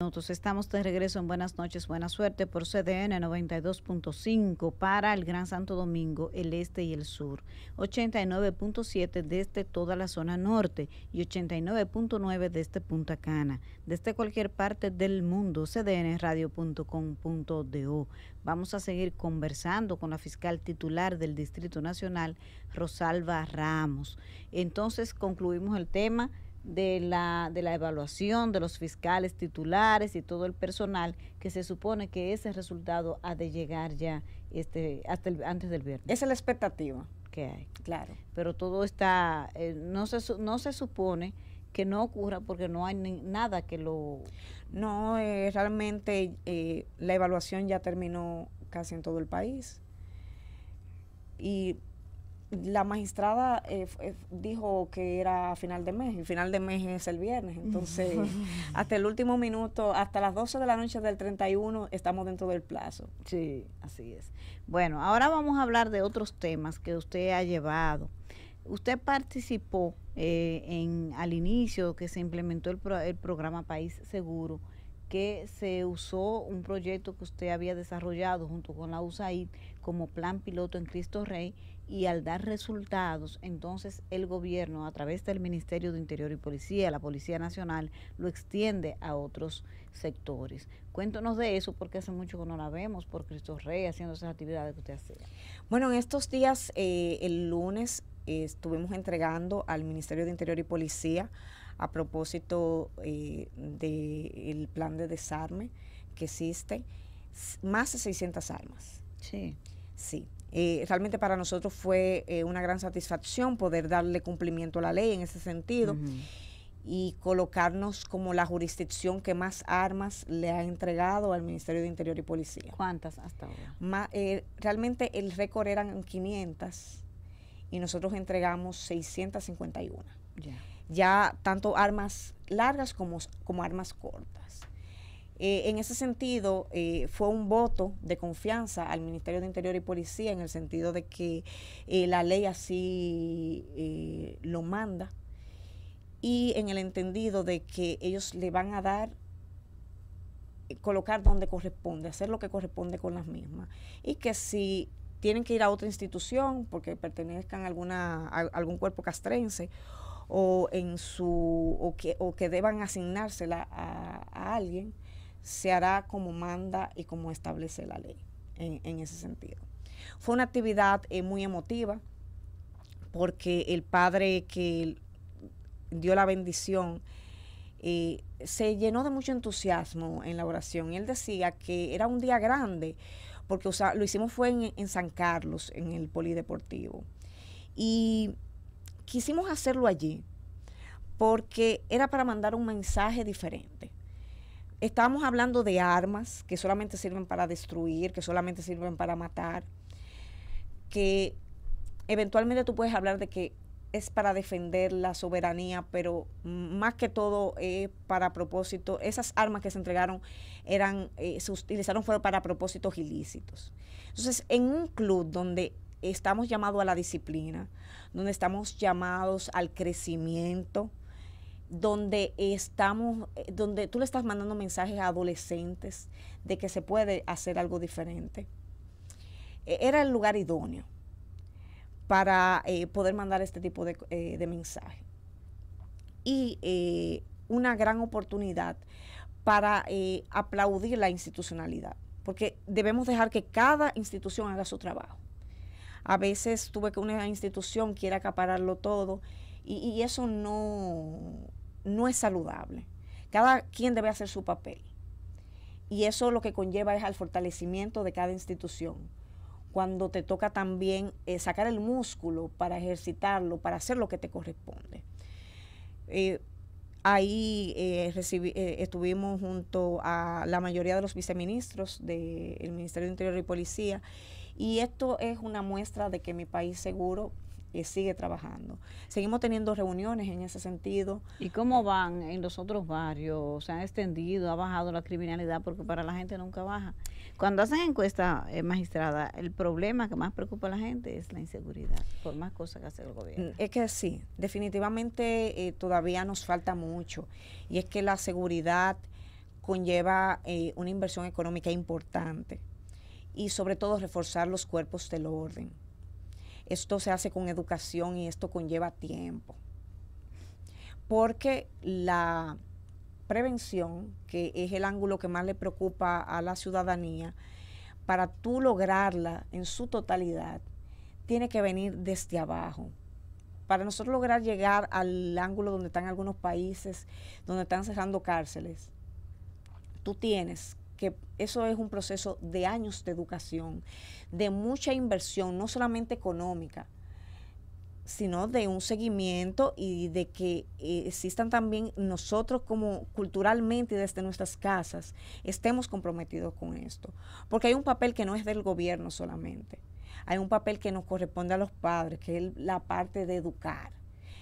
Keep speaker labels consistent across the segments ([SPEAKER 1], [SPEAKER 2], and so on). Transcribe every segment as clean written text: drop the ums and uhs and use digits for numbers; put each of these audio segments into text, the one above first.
[SPEAKER 1] Nosotros estamos de regreso en Buenas noches, buena suerte por CDN 92.5 para el Gran Santo Domingo, el este y el sur, 89.7 desde toda la zona norte y 89.9 desde Punta Cana, desde cualquier parte del mundo, cdnradio.com.do. Vamos a seguir conversando con la fiscal titular del Distrito Nacional, Rosalba Ramos. Entonces concluimos el tema de la evaluación de los fiscales titulares y todo el personal, que se supone que ese resultado ha de llegar ya antes del viernes.
[SPEAKER 2] Esa es la expectativa
[SPEAKER 1] que hay.
[SPEAKER 2] Claro.
[SPEAKER 1] Pero todo está, no se supone que no ocurra porque no hay nada que lo...
[SPEAKER 2] No, realmente la evaluación ya terminó casi en todo el país. Y la magistrada dijo que era a final de mes, y final de mes es el viernes, entonces hasta el último minuto, hasta las 12 de la noche del 31, estamos dentro del plazo.
[SPEAKER 1] Sí, así es. Bueno, ahora vamos a hablar de otros temas que usted ha llevado. Usted participó al inicio que se implementó el programa País Seguro, que se usó un proyecto que usted había desarrollado junto con la USAID como plan piloto en Cristo Rey, y al dar resultados, entonces el gobierno, a través del Ministerio de Interior y Policía, la Policía Nacional, lo extiende a otros sectores. Cuéntanos de eso, porque hace mucho que no la vemos por Cristo Rey haciendo esas actividades que usted hacía.
[SPEAKER 2] Bueno, en estos días, el lunes, estuvimos entregando al Ministerio de Interior y Policía, a propósito del plan de desarme que existe, más de 600 armas.
[SPEAKER 1] Sí.
[SPEAKER 2] Sí. Realmente para nosotros fue una gran satisfacción poder darle cumplimiento a la ley en ese sentido, y colocarnos como la jurisdicción que más armas le ha entregado al Ministerio de Interior y Policía.
[SPEAKER 1] ¿Cuántas hasta ahora?
[SPEAKER 2] Realmente el récord eran 500 y nosotros entregamos 651. Ya tanto armas largas como armas cortas. En ese sentido, fue un voto de confianza al Ministerio de Interior y Policía, en el sentido de que la ley así lo manda, y en el entendido de que ellos le van a dar, colocar donde corresponde, hacer lo que corresponde con las mismas, y que si tienen que ir a otra institución porque pertenezcan a algún cuerpo castrense, o que deban asignársela a alguien, se hará como manda y como establece la ley en ese sentido. Fue una actividad muy emotiva, porque el padre que dio la bendición se llenó de mucho entusiasmo en la oración, y él decía que era un día grande, porque lo hicimos fue en San Carlos, en el polideportivo, y quisimos hacerlo allí porque era para mandar un mensaje diferente. Estábamos hablando de armas que solamente sirven para destruir, que solamente sirven para matar, que eventualmente tú puedes hablar de que es para defender la soberanía, pero más que todo para propósito. Esas armas que se entregaron se utilizaron fueron para propósitos ilícitos. Entonces, en un club donde estamos llamados a la disciplina, donde estamos llamados al crecimiento, donde tú le estás mandando mensajes a adolescentes de que se puede hacer algo diferente, era el lugar idóneo para poder mandar este tipo de mensaje. Y una gran oportunidad para aplaudir la institucionalidad, porque debemos dejar que cada institución haga su trabajo. A veces tú ves que una institución quiere acapararlo todo, y eso no es saludable. Cada quien debe hacer su papel, y eso lo que conlleva es al fortalecimiento de cada institución, cuando te toca también sacar el músculo para ejercitarlo, para hacer lo que te corresponde. Ahí estuvimos junto a la mayoría de los viceministros del Ministerio de Interior y Policía, y esto es una muestra de que mi país seguro sigue trabajando. Seguimos teniendo reuniones en ese sentido.
[SPEAKER 1] ¿Y cómo van en los otros barrios? ¿Se han extendido? ¿Ha bajado la criminalidad? Porque para la gente nunca baja. Cuando hacen encuesta, magistrada, el problema que más preocupa a la gente es la inseguridad, por más cosas que hace el gobierno.
[SPEAKER 2] Es que sí, definitivamente todavía nos falta mucho, y es que la seguridad conlleva una inversión económica importante y sobre todo reforzar los cuerpos del orden. Esto se hace con educación y esto conlleva tiempo. Porque la prevención, que es el ángulo que más le preocupa a la ciudadanía, para tú lograrla en su totalidad, tiene que venir desde abajo. Para nosotros lograr llegar al ángulo donde están algunos países, donde están cerrando cárceles, tú tienes que, eso es un proceso de años de educación, de mucha inversión, no solamente económica, sino de un seguimiento y de que existan también nosotros como culturalmente desde nuestras casas estemos comprometidos con esto. Porque hay un papel que no es del gobierno solamente, hay un papel que nos corresponde a los padres, que es la parte de educar.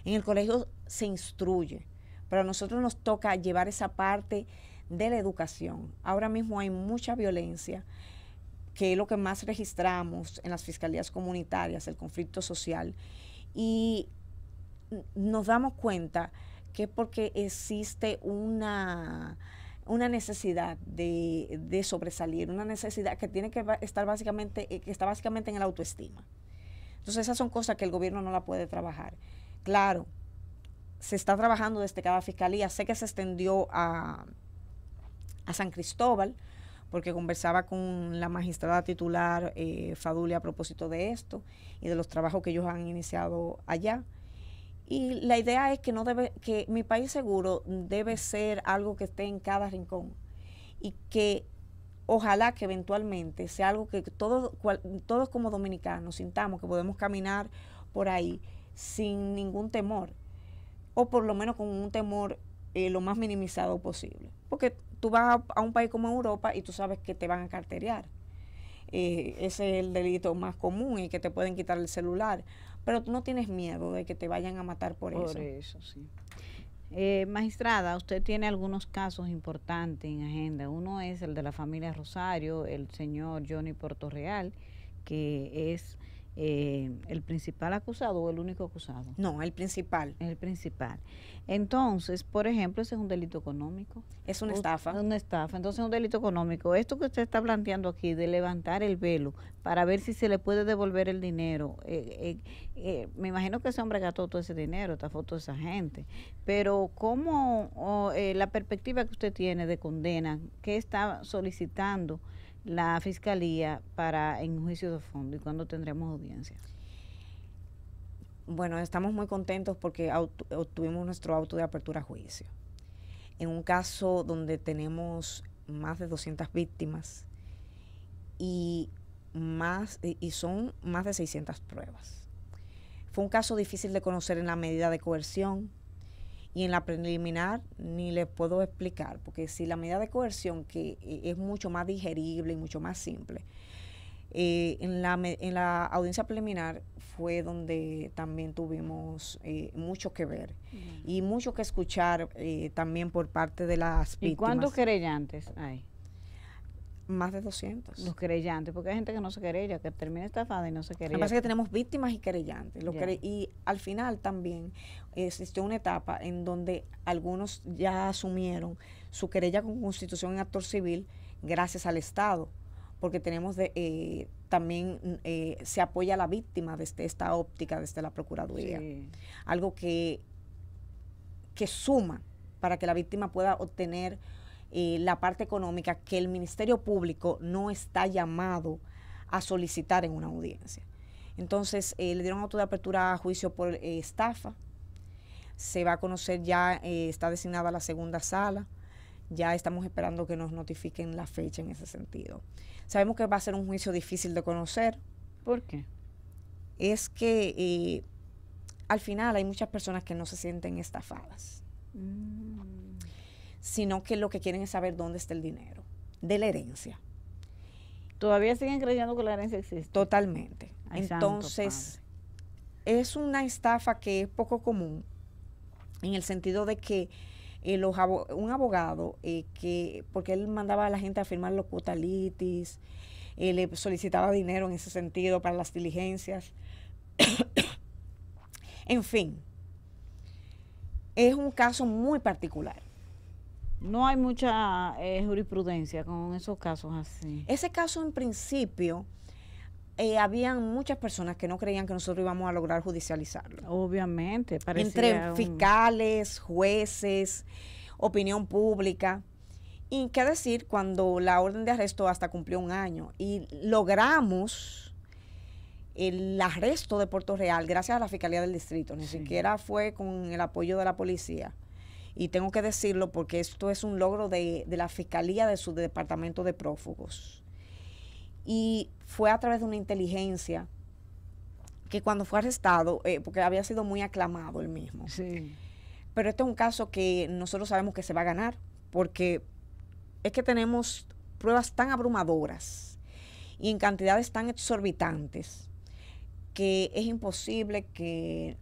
[SPEAKER 2] En el colegio se instruye, pero a nosotros nos toca llevar esa parte de la educación. Ahora mismo hay mucha violencia, que es lo que más registramos en las fiscalías comunitarias, el conflicto social, y nos damos cuenta que es porque existe una necesidad de sobresalir, una necesidad que tiene que estar básicamente, que está básicamente en el autoestima. Entonces esas son cosas que el gobierno no la puede trabajar. Claro, se está trabajando desde cada fiscalía, sé que se extendió a San Cristóbal, porque conversaba con la magistrada titular Faduli a propósito de esto y de los trabajos que ellos han iniciado allá. Y la idea es que que mi país seguro debe ser algo que esté en cada rincón y que ojalá que eventualmente sea algo que todos como dominicanos sintamos que podemos caminar por ahí sin ningún temor, o por lo menos con un temor lo más minimizado posible. Porque tú vas a un país como Europa y tú sabes que te van a carterear. Ese es el delito más común y que te pueden quitar el celular. Pero tú no tienes miedo de que te vayan a matar por eso.
[SPEAKER 1] Por eso, sí. Magistrada, usted tiene algunos casos importantes en agenda. Uno es el de la familia Rosario, el señor Johnny Portorreal, que es el principal acusado o el único acusado.
[SPEAKER 2] No, el principal.
[SPEAKER 1] El principal. Entonces, por ejemplo, ese es un delito económico.
[SPEAKER 2] Es una estafa.
[SPEAKER 1] Una estafa. Entonces, es un delito económico. Esto que usted está planteando aquí de levantar el velo para ver si se le puede devolver el dinero. Me imagino que ese hombre gastó todo ese dinero, estafó toda esa gente. Pero, ¿cómo la perspectiva que usted tiene de condena, qué está solicitando la fiscalía para en juicio de fondo y cuándo tendremos audiencia?
[SPEAKER 2] Bueno, estamos muy contentos porque obtuvimos nuestro auto de apertura a juicio. En un caso donde tenemos más de 200 víctimas y son más de 600 pruebas. Fue un caso difícil de conocer en la medida de coerción y en la preliminar ni les puedo explicar, porque si la medida de coerción, que es mucho más digerible y mucho más simple, en la audiencia preliminar fue donde también tuvimos mucho que ver y mucho que escuchar también por parte de las víctimas.
[SPEAKER 1] ¿Y cuántos querellantes hay?
[SPEAKER 2] Más de 200.
[SPEAKER 1] Los querellantes, porque hay gente que no se querella, que termina estafada y no se querella.
[SPEAKER 2] Lo que pasa es que tenemos víctimas y querellantes. Y al final también existió una etapa en donde algunos ya asumieron su querella con constitución en actor civil gracias al Estado, porque tenemos también se apoya a la víctima desde esta óptica, desde la Procuraduría. Sí. Algo que suma para que la víctima pueda obtener la parte económica que el Ministerio Público no está llamado a solicitar en una audiencia. Entonces, le dieron auto de apertura a juicio por estafa. Se va a conocer ya, está designada la segunda sala. Ya estamos esperando que nos notifiquen la fecha en ese sentido. Sabemos que va a ser un juicio difícil de conocer.
[SPEAKER 1] ¿Por qué?
[SPEAKER 2] Es que al final hay muchas personas que no se sienten estafadas, sino que lo que quieren es saber dónde está el dinero, de la herencia.
[SPEAKER 1] ¿Todavía siguen creyendo que la herencia existe?
[SPEAKER 2] Totalmente.
[SPEAKER 1] Ay,
[SPEAKER 2] entonces, es una estafa que es poco común, en el sentido de que un abogado, porque él mandaba a la gente a firmar los cutalitis, le solicitaba dinero en ese sentido para las diligencias. En fin, es un caso muy particular.
[SPEAKER 1] No hay mucha jurisprudencia con esos casos así.
[SPEAKER 2] Ese caso en principio, habían muchas personas que no creían que nosotros íbamos a lograr judicializarlo.
[SPEAKER 1] Obviamente,
[SPEAKER 2] Entre fiscales, jueces, opinión pública. Y qué decir cuando la orden de arresto hasta cumplió 1 año y logramos el arresto de Puerto Real gracias a la Fiscalía del Distrito, ni siquiera fue con el apoyo de la policía. Y tengo que decirlo porque esto es un logro de la Fiscalía de su departamento de prófugos. Y fue a través de una inteligencia que cuando fue arrestado, porque había sido muy aclamado el mismo.
[SPEAKER 1] Sí.
[SPEAKER 2] Pero este es un caso que nosotros sabemos que se va a ganar, porque es que tenemos pruebas tan abrumadoras y en cantidades tan exorbitantes que es imposible que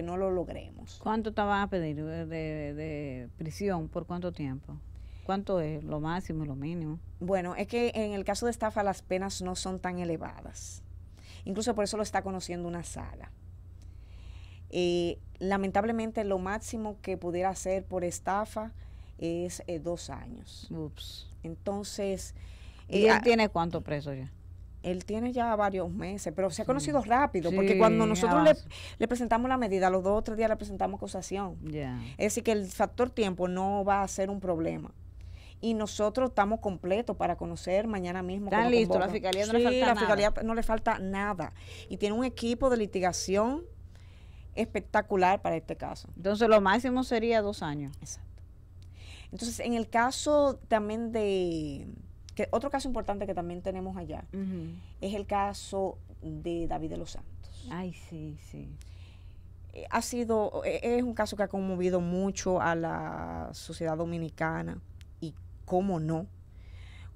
[SPEAKER 2] no lo logremos.
[SPEAKER 1] ¿Cuánto te van a pedir de prisión? ¿Por cuánto tiempo? ¿Cuánto es lo máximo y lo mínimo?
[SPEAKER 2] Bueno, es que en el caso de estafa las penas no son tan elevadas. Incluso por eso lo está conociendo una sala. Lamentablemente lo máximo que pudiera hacer por estafa es 2 años.
[SPEAKER 1] Ups.
[SPEAKER 2] Entonces...
[SPEAKER 1] ¿Y él tiene cuánto preso ya?
[SPEAKER 2] Él tiene ya varios meses, pero se ha conocido rápido, porque cuando nosotros le presentamos la medida, a los 2 o 3 días le presentamos acusación. Es decir, que el factor tiempo no va a ser un problema. Y nosotros estamos completos para conocer mañana mismo.
[SPEAKER 1] ¿Están listos? ¿La Fiscalía no le falta nada?
[SPEAKER 2] La Fiscalía no le falta nada. Y tiene un equipo de litigación espectacular para este caso.
[SPEAKER 1] Entonces lo máximo sería 2 años.
[SPEAKER 2] Exacto. Entonces, en el caso también que otro caso importante que también tenemos allá es el caso de David de los Santos.
[SPEAKER 1] Ay, sí, sí.
[SPEAKER 2] Es un caso que ha conmovido mucho a la sociedad dominicana y cómo no,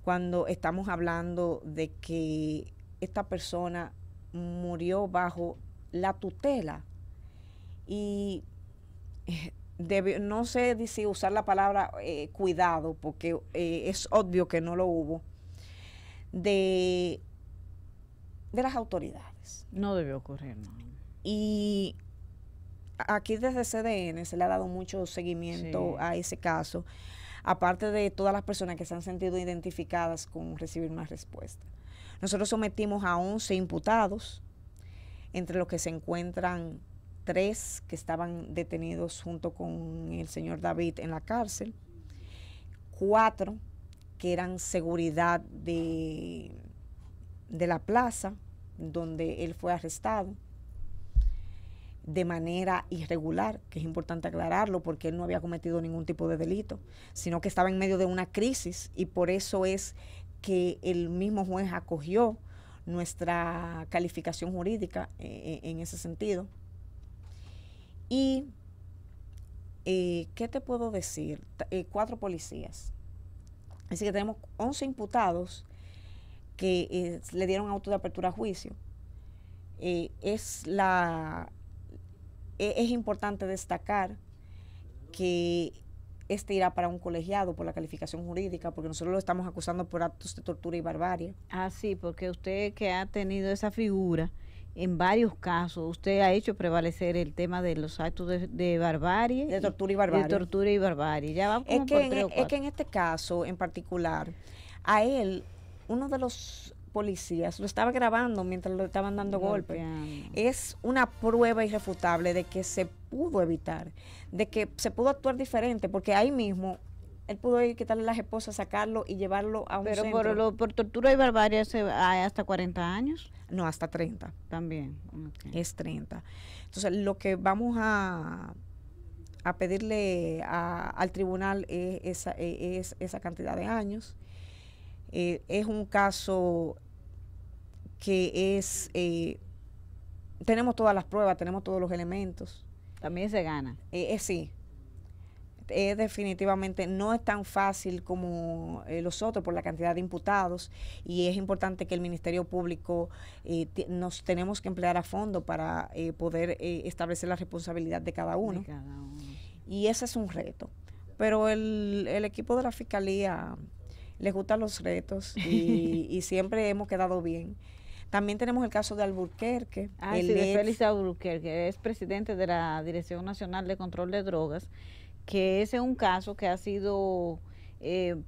[SPEAKER 2] cuando estamos hablando de que esta persona murió bajo la tutela y no sé si usar la palabra cuidado, porque es obvio que no lo hubo, de las autoridades.
[SPEAKER 1] No debió ocurrir, no.
[SPEAKER 2] Y aquí desde CDN se le ha dado mucho seguimiento a ese caso, aparte de todas las personas que se han sentido identificadas con recibir más respuesta. Nosotros sometimos a 11 imputados, entre los que se encuentran 3 que estaban detenidos junto con el señor David en la cárcel, 4 que eran seguridad de la plaza donde él fue arrestado de manera irregular, que es importante aclararlo porque él no había cometido ningún tipo de delito, sino que estaba en medio de una crisis y por eso es que el mismo juez acogió nuestra calificación jurídica en ese sentido. Y, ¿qué te puedo decir? 4 policías. Así que tenemos 11 imputados que le dieron auto de apertura a juicio. Es importante destacar que este irá para un colegiado por la calificación jurídica, porque nosotros lo estamos acusando por actos de tortura y barbarie.
[SPEAKER 1] Ah, sí, porque usted que ha tenido esa figura en varios casos, usted ha hecho prevalecer el tema de los actos de barbarie.
[SPEAKER 2] De tortura y barbarie.
[SPEAKER 1] De tortura y barbarie. Ya va como
[SPEAKER 2] es que en este caso en particular, a él, uno de los policías lo estaba grabando mientras lo estaban dando golpes. Es una prueba irrefutable de que se pudo evitar, de que se pudo actuar diferente, porque ahí mismo él pudo ir, quitarle las esposas, sacarlo y llevarlo a un centro.
[SPEAKER 1] Pero por tortura y barbarie hay hasta 40 años.
[SPEAKER 2] No, hasta 30.
[SPEAKER 1] También. Okay.
[SPEAKER 2] Es 30. Entonces, lo que vamos a pedirle al tribunal es esa cantidad de años. Es un caso que tenemos todas las pruebas, tenemos todos los elementos.
[SPEAKER 1] También se gana.
[SPEAKER 2] Sí. Definitivamente no es tan fácil como los otros por la cantidad de imputados, y es importante que el Ministerio Público nos tenemos que emplear a fondo para poder establecer la responsabilidad de cada uno. Y ese es un reto. Pero el equipo de la Fiscalía les gustan los retos y siempre hemos quedado bien. También tenemos el caso de Alburquerque.
[SPEAKER 1] De Félix Alburquerque, que es presidente de la Dirección Nacional de Control de Drogas, que ese es un caso que ha sido,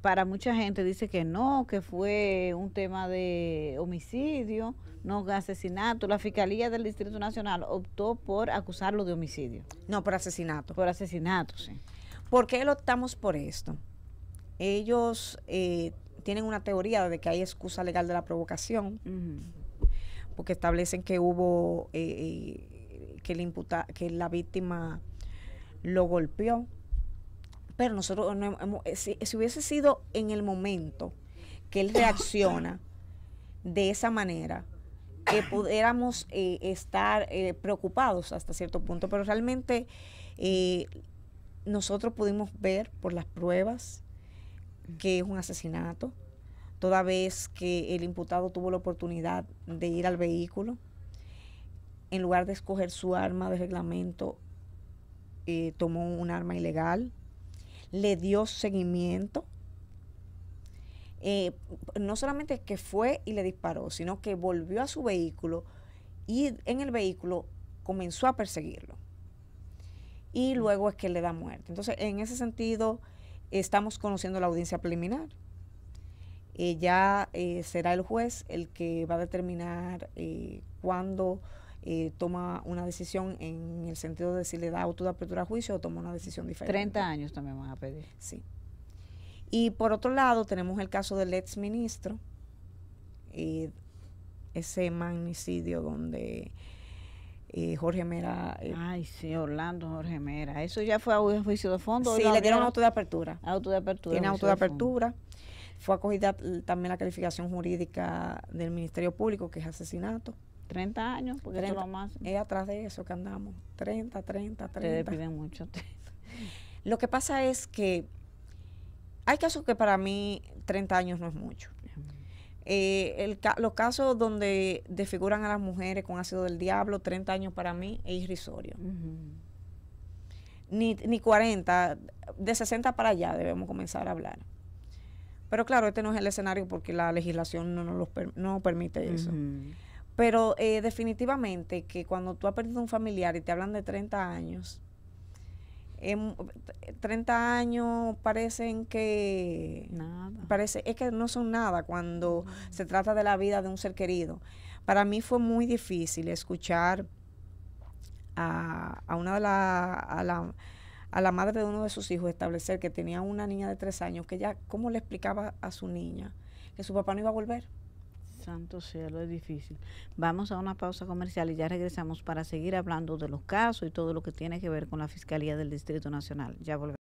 [SPEAKER 1] para mucha gente dice que no, que fue un tema de homicidio, no de asesinato. La Fiscalía del Distrito Nacional optó por acusarlo de homicidio.
[SPEAKER 2] No, por asesinato.
[SPEAKER 1] Por asesinato, sí.
[SPEAKER 2] ¿Por qué lo optamos por esto? Ellos tienen una teoría de que hay excusa legal de la provocación, porque establecen que hubo que la víctima lo golpeó, pero nosotros si hubiese sido en el momento que él reacciona de esa manera, que pudiéramos estar preocupados hasta cierto punto, pero realmente nosotros pudimos ver por las pruebas que es un asesinato, toda vez que el imputado tuvo la oportunidad de ir al vehículo, en lugar de escoger su arma de reglamento, tomó un arma ilegal, le dio seguimiento, no solamente que fue y le disparó, sino que volvió a su vehículo y en el vehículo comenzó a perseguirlo. Y luego es que le da muerte. Entonces, en ese sentido, estamos conociendo la audiencia preliminar. Ya será el juez el que va a determinar cuándo toma una decisión en el sentido de si le da auto de apertura a juicio o toma una decisión diferente.
[SPEAKER 1] 30 años también van a pedir.
[SPEAKER 2] Sí. Y por otro lado, tenemos el caso del ex ministro, ese magnicidio donde Jorge Mera.
[SPEAKER 1] Ay, sí, Orlando Jorge Mera. ¿Eso ya fue a un juicio de fondo?
[SPEAKER 2] Sí, le dieron auto de apertura.
[SPEAKER 1] Auto de apertura.
[SPEAKER 2] Tiene auto de apertura. Fue acogida también la calificación jurídica del Ministerio Público, que es asesinato.
[SPEAKER 1] 30 años, porque
[SPEAKER 2] 30,
[SPEAKER 1] esto es lo más.
[SPEAKER 2] Es atrás de eso que andamos. 30.
[SPEAKER 1] Te piden mucho.
[SPEAKER 2] Lo que pasa es que hay casos que para mí 30 años no es mucho. Los casos donde desfiguran a las mujeres con ácido del diablo, 30 años para mí es irrisorio. Ni 40, de 60 para allá debemos comenzar a hablar. Pero claro, este no es el escenario porque la legislación no permite eso. Pero definitivamente que cuando tú has perdido un familiar y te hablan de 30 años, 30 años parecen que
[SPEAKER 1] nada.
[SPEAKER 2] Es que no son nada cuando se trata de la vida de un ser querido. Para mí fue muy difícil escuchar a la madre de uno de sus hijos establecer que tenía una niña de 3 años, que ella, ¿cómo le explicaba a su niña que su papá no iba a volver?
[SPEAKER 1] Santo cielo, es difícil. Vamos a una pausa comercial y ya regresamos para seguir hablando de los casos y todo lo que tiene que ver con la Fiscalía del Distrito Nacional. Ya volvemos.